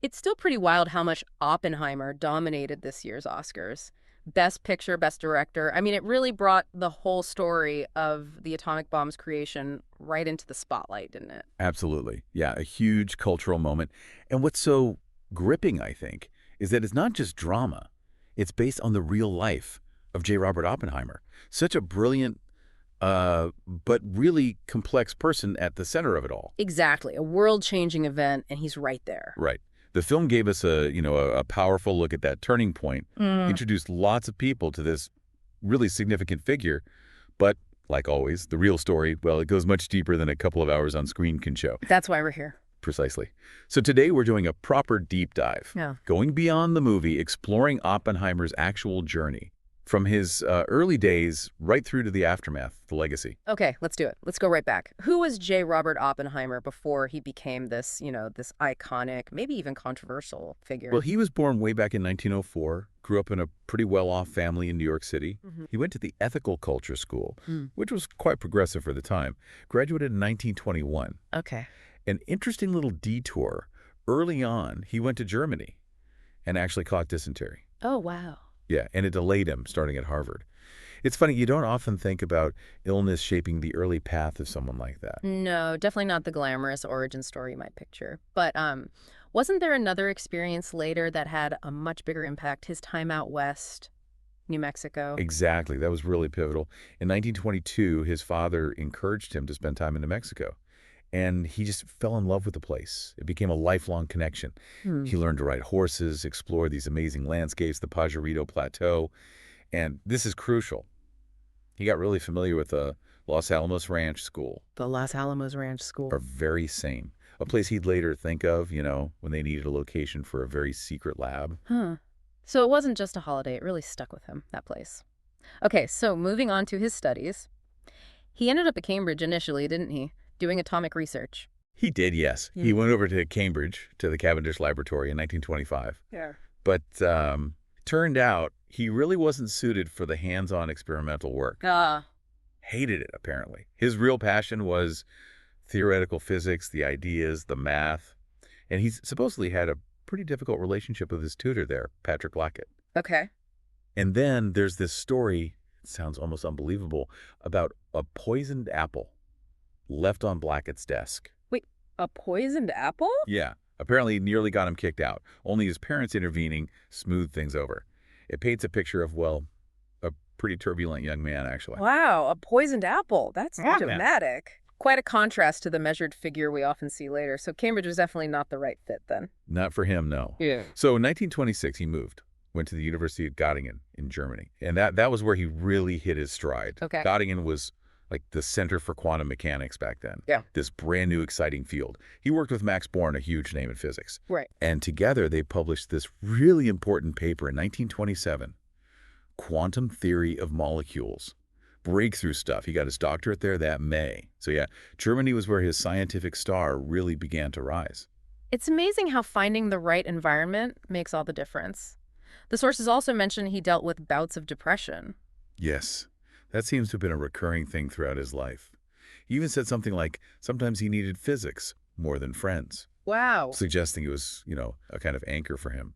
It's still pretty wild how much Oppenheimer dominated this year's Oscars. Best Picture, Best Director. I mean, it really brought the whole story of the atomic bomb's creation right into the spotlight, didn't it? Absolutely. Yeah, a huge cultural moment. And what's so gripping, I think, is that it's not just drama. It's based on the real life of J. Robert Oppenheimer. Such a brilliant, but really complex person at the center of it all. Exactly. A world-changing event, and he's right there. Right. The film gave us a powerful look at that turning point, Mm. introduced lots of people to this really significant figure, but like always, the real story, well, it goes much deeper than a couple of hours on screen can show. That's why we're here. Precisely. So today we're doing a proper deep dive, Yeah. going beyond the movie, exploring Oppenheimer's actual journey, from his early days right through to the aftermath, the legacy. Okay, let's do it. Let's go right back. Who was J. Robert Oppenheimer before he became this iconic, maybe even controversial figure? Well, he was born way back in 1904, grew up in a pretty well-off family in New York City. Mhm. He went to the ethical culture school, Mm. which was quite progressive for the time, graduated in 1921. Okay. An interesting little detour. Early on, he went to Germany and actually caught dysentery. Oh, wow. Yeah, and it delayed him starting at Harvard. It's funny, you don't often think about illness shaping the early path of someone like that. No, definitely not the glamorous origin story you might picture. But wasn't there another experience later that had a much bigger impact? His time out west, New Mexico. Exactly, that was really pivotal. In 1922, his father encouraged him to spend time in New Mexico, and he just fell in love with the place. It became a lifelong connection. Hmm. He learned to ride horses, explore these amazing landscapes, the Pajarito Plateau, and this is crucial. He got really familiar with the Los Alamos Ranch School, The Los Alamos Ranch School. are very same. A place he'd later think of, when they needed a location for a very secret lab. Huh. So it wasn't just a holiday. It really stuck with him, that place. Okay, so moving on to his studies. He ended up at Cambridge initially, didn't he? Doing atomic research. He did, yes. Yeah. He went over to Cambridge, to the Cavendish Laboratory in 1925. Yeah. But turned out he really wasn't suited for the hands-on experimental work. Ah. Hated it, apparently. His real passion was theoretical physics, the ideas, the math. And he supposedly had a pretty difficult relationship with his tutor there, Patrick Blackett. Okay. And then there's this story, it sounds almost unbelievable, about a poisoned apple left on Blackett's desk. Wait, a poisoned apple? Yeah, apparently nearly got him kicked out. Only his parents intervening smoothed things over. It paints a picture of, well, a pretty turbulent young man, actually. Wow, a poisoned apple. That's Yeah. dramatic. Quite a contrast to the measured figure we often see later. So Cambridge was definitely not the right fit then. Not for him, no. Yeah. So in 1926, he moved, went to the University of Göttingen in Germany. And that was where he really hit his stride. Okay. Göttingen was like the center for quantum mechanics back then. Yeah. This brand new, exciting field. He worked with Max Born, a huge name in physics. Right. And together they published this really important paper in 1927, Quantum Theory of Molecules. Breakthrough stuff. He got his doctorate there that May. So yeah, Germany was where his scientific star really began to rise. It's amazing how finding the right environment makes all the difference. The sources also mention he dealt with bouts of depression. Yes, that seems to have been a recurring thing throughout his life. He even said something like sometimes he needed physics more than friends, Wow. suggesting it was, a kind of anchor for him.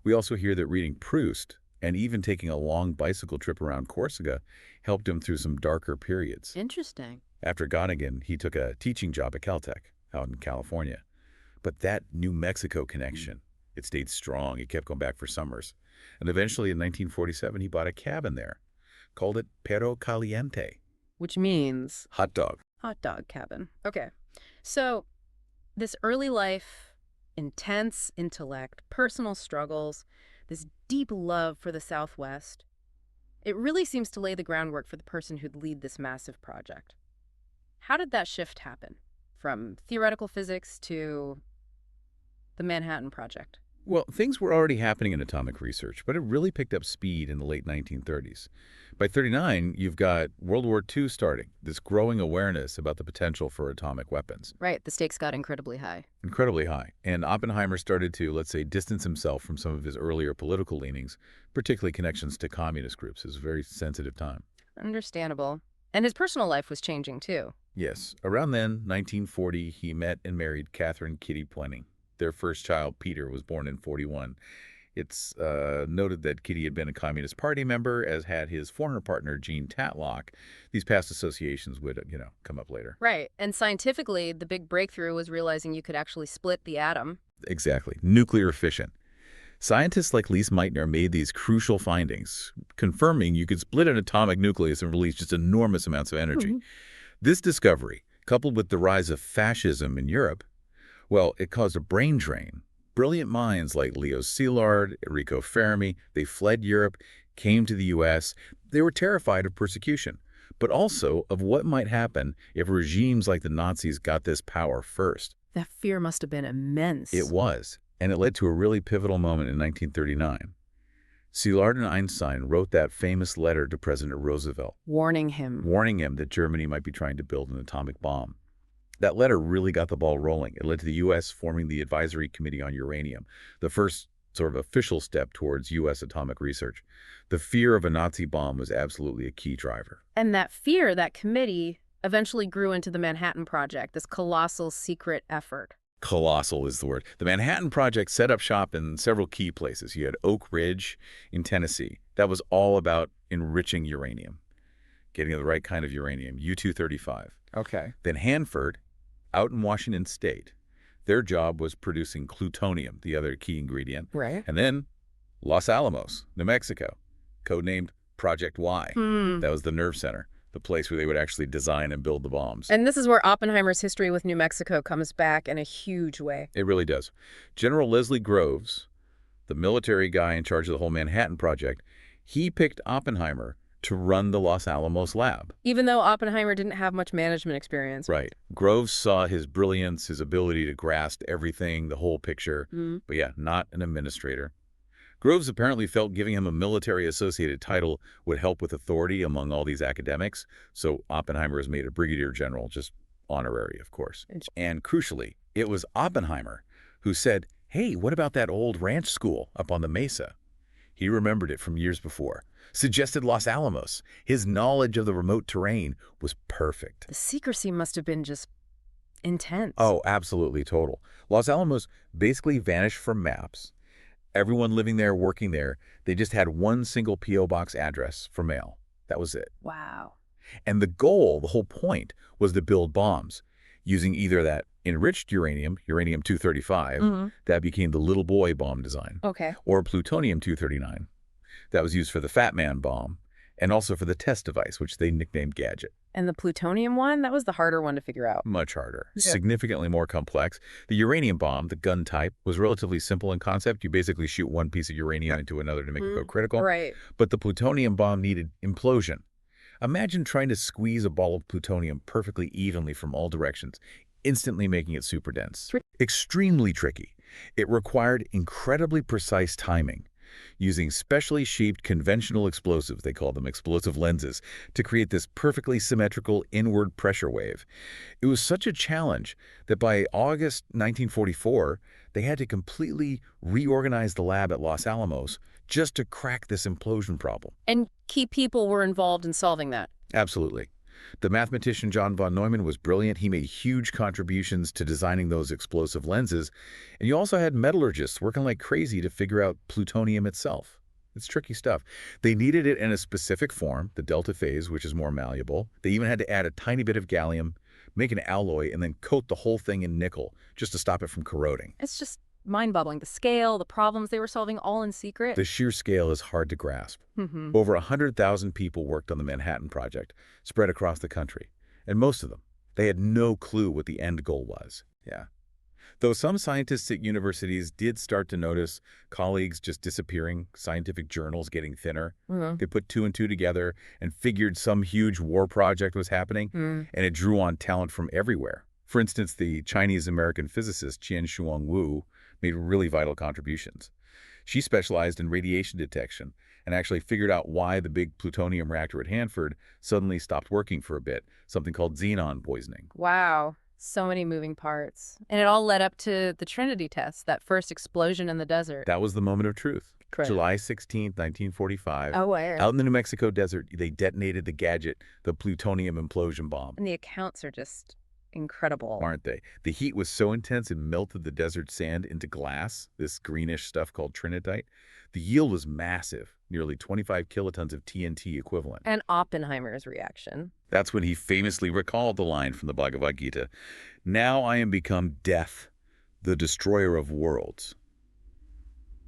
We also hear that reading Proust and even taking a long bicycle trip around Corsica helped him through some darker periods. Interesting. After Göttingen, he took a teaching job at Caltech out in California. But that New Mexico connection, it stayed strong. He kept going back for summers. And eventually in 1947, he bought a cabin there, called it Perro Caliente, Which means hot dog. hot dog cabin. Okay. So this early life, intense intellect, personal struggles, this deep love for the Southwest, it really seems to lay the groundwork for the person who'd lead this massive project. How did that shift happen from theoretical physics to the Manhattan Project? Well, things were already happening in atomic research, but it really picked up speed in the late 1930s. By 39, you've got World War II starting, this growing awareness about the potential for atomic weapons. Right, the stakes got incredibly high. Incredibly high. And Oppenheimer started to, let's say, distance himself from some of his earlier political leanings, particularly connections to communist groups. It was a very sensitive time. Understandable. And his personal life was changing too. Yes. Around then, 1940, he met and married Catherine Kitty Plenning. Their first child, Peter, was born in 41. It's noted that Kitty had been a Communist Party member, as had his former partner, Jean Tatlock. These past associations would, come up later. Right. And scientifically, the big breakthrough was realizing you could actually split the atom. Exactly. Nuclear fission. Scientists like Lise Meitner made these crucial findings, confirming you could split an atomic nucleus and release just enormous amounts of energy. This discovery, coupled with the rise of fascism in Europe, well, it caused a brain drain. Brilliant minds like Leo Szilard, Enrico Fermi, they fled Europe, came to the U.S. They were terrified of persecution, but also of what might happen if regimes like the Nazis got this power first. That fear must have been immense. It was, and it led to a really pivotal moment in 1939. Szilard and Einstein wrote that famous letter to President Roosevelt, warning him that Germany might be trying to build an atomic bomb. That letter really got the ball rolling. It led to the U.S. forming the Advisory Committee on Uranium, the first sort of official step towards U.S. atomic research. The fear of a Nazi bomb was absolutely a key driver. And that fear, that committee, eventually grew into the Manhattan Project, this colossal secret effort. Colossal is the word. The Manhattan Project set up shop in several key places. You had Oak Ridge in Tennessee. That was all about enriching uranium, getting the right kind of uranium, U-235. Okay. Then Hanford, out in Washington State. Their job was producing plutonium, the other key ingredient. Right. And then Los Alamos, New Mexico, codenamed Project Y. That was the nerve center, the place where they would actually design and build the bombs. And this is where Oppenheimer's history with New Mexico comes back in a huge way. It really does. General Leslie Groves, the military guy in charge of the whole Manhattan Project, he picked Oppenheimer to run the Los Alamos lab. Even though Oppenheimer didn't have much management experience. Right. Groves saw his brilliance, his ability to grasp everything, the whole picture. But yeah, not an administrator. Groves apparently felt giving him a military-associated title would help with authority among all these academics, so Oppenheimer was made a brigadier general, just honorary, of course. And crucially, it was Oppenheimer who said, hey, what about that old ranch school up on the mesa? He remembered it from years before. Suggested Los Alamos. His knowledge of the remote terrain was perfect. The secrecy must have been just intense. Oh, absolutely total. Los Alamos basically vanished from maps. Everyone living there, working there, they just had one single P.O. box address for mail. That was it. Wow. And the goal, the whole point, was to build bombs using either that enriched uranium, uranium-235, that became the little boy bomb design, or plutonium-239. That was used for the Fat Man bomb, and also for the test device, which they nicknamed Gadget. And the plutonium one, that was the harder one to figure out. Much harder. Significantly more complex. The uranium bomb, the gun type, was relatively simple in concept. You basically shoot one piece of uranium into another to make it go critical. Right. But the plutonium bomb needed implosion. Imagine trying to squeeze a ball of plutonium perfectly evenly from all directions, instantly making it super dense. Extremely tricky. It required incredibly precise timing, using specially shaped conventional explosives, they call them explosive lenses, to create this perfectly symmetrical inward pressure wave. It was such a challenge that by August 1944, they had to completely reorganize the lab at Los Alamos just to crack this implosion problem. And key people were involved in solving that. Absolutely. The mathematician John von Neumann was brilliant. He made huge contributions to designing those explosive lenses. And you also had metallurgists working like crazy to figure out plutonium itself. It's tricky stuff. They needed it in a specific form, the delta phase, which is more malleable. They even had to add a tiny bit of gallium, make an alloy, and then coat the whole thing in nickel just to stop it from corroding. It's just mind-boggling. The scale, the problems they were solving, all in secret. The sheer scale is hard to grasp. Over 100,000 people worked on the Manhattan Project, spread across the country. And most of them, they had no clue what the end goal was. Though some scientists at universities did start to notice colleagues just disappearing, scientific journals getting thinner, they put two and two together and figured some huge war project was happening, and it drew on talent from everywhere. For instance, the Chinese-American physicist Qian-Shuang Wu made really vital contributions. She specialized in radiation detection and actually figured out why the big plutonium reactor at Hanford suddenly stopped working for a bit, something called xenon poisoning. Wow. So many moving parts. And it all led up to the Trinity test, that first explosion in the desert. That was the moment of truth. Correct. July 16th, 1945. Oh, where? Out in the New Mexico desert, they detonated the Gadget, the plutonium implosion bomb. And the accounts are just Incredible. aren't they? The heat was so intense it melted the desert sand into glass, this greenish stuff called trinitite. The yield was massive, nearly 25 kilotons of TNT equivalent. And Oppenheimer's reaction. That's when he famously recalled the line from the Bhagavad Gita, "Now I am become death, the destroyer of worlds."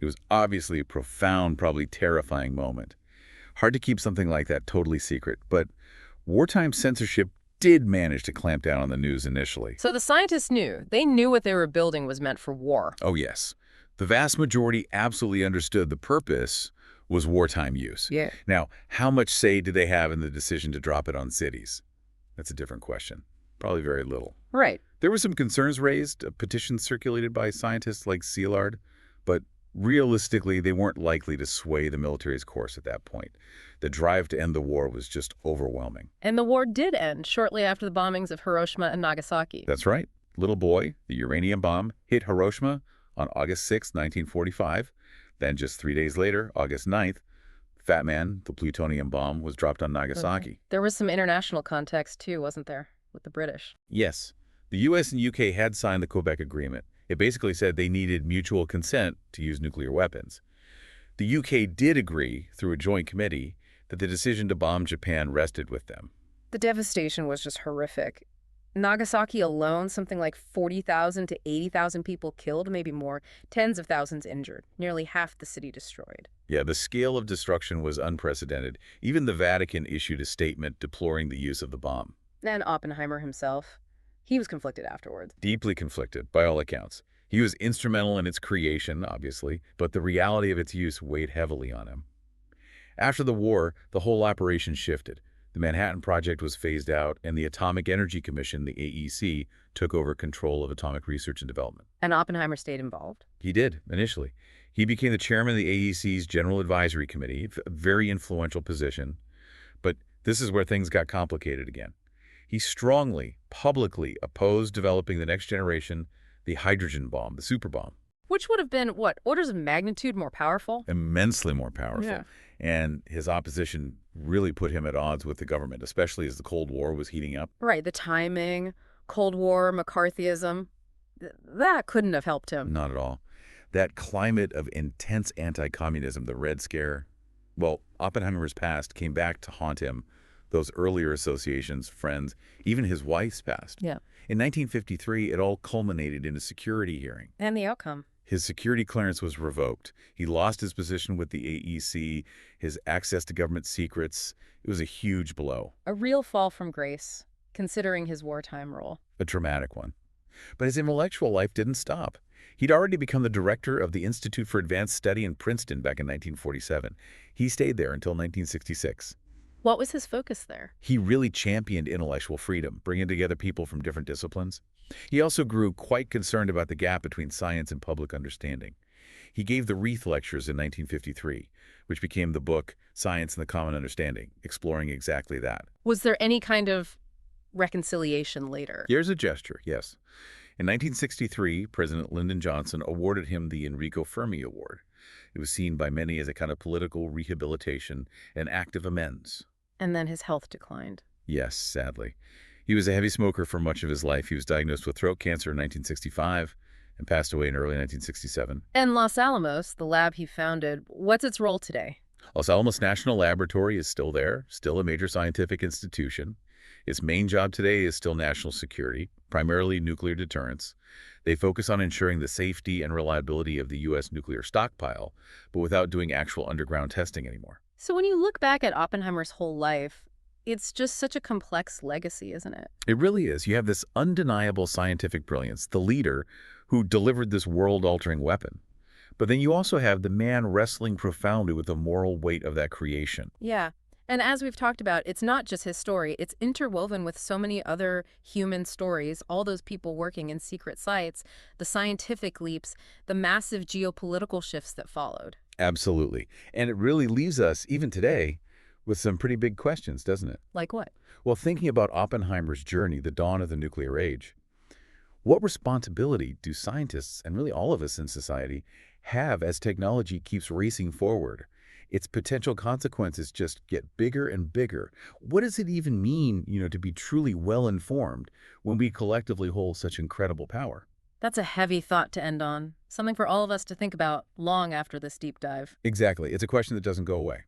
It was obviously a profound, probably terrifying moment. Hard to keep something like that totally secret, but wartime censorship did manage to clamp down on the news initially. So the scientists knew. They knew what they were building was meant for war. Oh, yes. The vast majority absolutely understood the purpose was wartime use. Yeah. Now, how much say did they have in the decision to drop it on cities? That's a different question. Probably very little. Right. There were some concerns raised, petitions circulated by scientists like Szilard, but realistically, they weren't likely to sway the military's course at that point. The drive to end the war was just overwhelming. And the war did end shortly after the bombings of Hiroshima and Nagasaki. That's right. Little boy, the uranium bomb, hit Hiroshima on August 6, 1945. Then just 3 days later, August 9th, Fat Man, the plutonium bomb, was dropped on Nagasaki. Okay. There was some international context too, wasn't there, with the British? Yes. The US and UK had signed the Quebec Agreement. It basically said they needed mutual consent to use nuclear weapons. The UK did agree, through a joint committee, that the decision to bomb Japan rested with them. The devastation was just horrific. Nagasaki alone, something like 40,000 to 80,000 people killed, maybe more, tens of thousands injured, nearly half the city destroyed. Yeah, the scale of destruction was unprecedented. Even the Vatican issued a statement deploring the use of the bomb. And Oppenheimer himself, he was conflicted afterwards. Deeply conflicted, by all accounts. He was instrumental in its creation, obviously, but the reality of its use weighed heavily on him. After the war, the whole operation shifted. The Manhattan Project was phased out, and the Atomic Energy Commission, the AEC, took over control of atomic research and development. And Oppenheimer stayed involved. He did, initially. He became the chairman of the AEC's General Advisory Committee, a very influential position. But this is where things got complicated again. He strongly, publicly opposed developing the next generation, the hydrogen bomb, the super bomb. Which would have been, what, orders of magnitude more powerful? Immensely more powerful. Yeah. And his opposition really put him at odds with the government, especially as the Cold War was heating up. Right, the timing, Cold War, McCarthyism, that couldn't have helped him. Not at all. That climate of intense anti-communism, the Red Scare, well, Oppenheimer's past came back to haunt him. Those earlier associations, friends, even his wife's past. Yeah. In 1953, it all culminated in a security hearing. And the outcome? His security clearance was revoked. He lost his position with the AEC, his access to government secrets. It was a huge blow. A real fall from grace, considering his wartime role. A dramatic one. But his intellectual life didn't stop. He'd already become the director of the Institute for Advanced Study in Princeton back in 1947. He stayed there until 1966. What was his focus there? He really championed intellectual freedom, bringing together people from different disciplines. He also grew quite concerned about the gap between science and public understanding. He gave the Wreath Lectures in 1953, which became the book Science and the Common Understanding, exploring exactly that. Was there any kind of reconciliation later? Here's a gesture, yes. In 1963, President Lyndon Johnson awarded him the Enrico Fermi Award. It was seen by many as a kind of political rehabilitation, an act of amends. And then his health declined. Yes, sadly. He was a heavy smoker for much of his life. He was diagnosed with throat cancer in 1965 and passed away in early 1967. And Los Alamos, the lab he founded, what's its role today? Los Alamos National Laboratory is still there, still a major scientific institution. Its main job today is still national security, primarily nuclear deterrence. They focus on ensuring the safety and reliability of the U.S. nuclear stockpile, but without doing actual underground testing anymore. So when you look back at Oppenheimer's whole life, it's just such a complex legacy, isn't it? It really is. You have this undeniable scientific brilliance, the leader who delivered this world-altering weapon. But then you also have the man wrestling profoundly with the moral weight of that creation. Yeah. And as we've talked about, it's not just his story. It's interwoven with so many other human stories, all those people working in secret sites, the scientific leaps, the massive geopolitical shifts that followed. Absolutely. And it really leaves us, even today, with some pretty big questions, doesn't it? Like what? Well, thinking about Oppenheimer's journey, the dawn of the nuclear age, what responsibility do scientists, and really all of us in society, have as technology keeps racing forward? its potential consequences just get bigger and bigger. What does it even mean, to be truly well-informed when we collectively hold such incredible power? That's a heavy thought to end on, something for all of us to think about long after this deep dive. Exactly. It's a question that doesn't go away.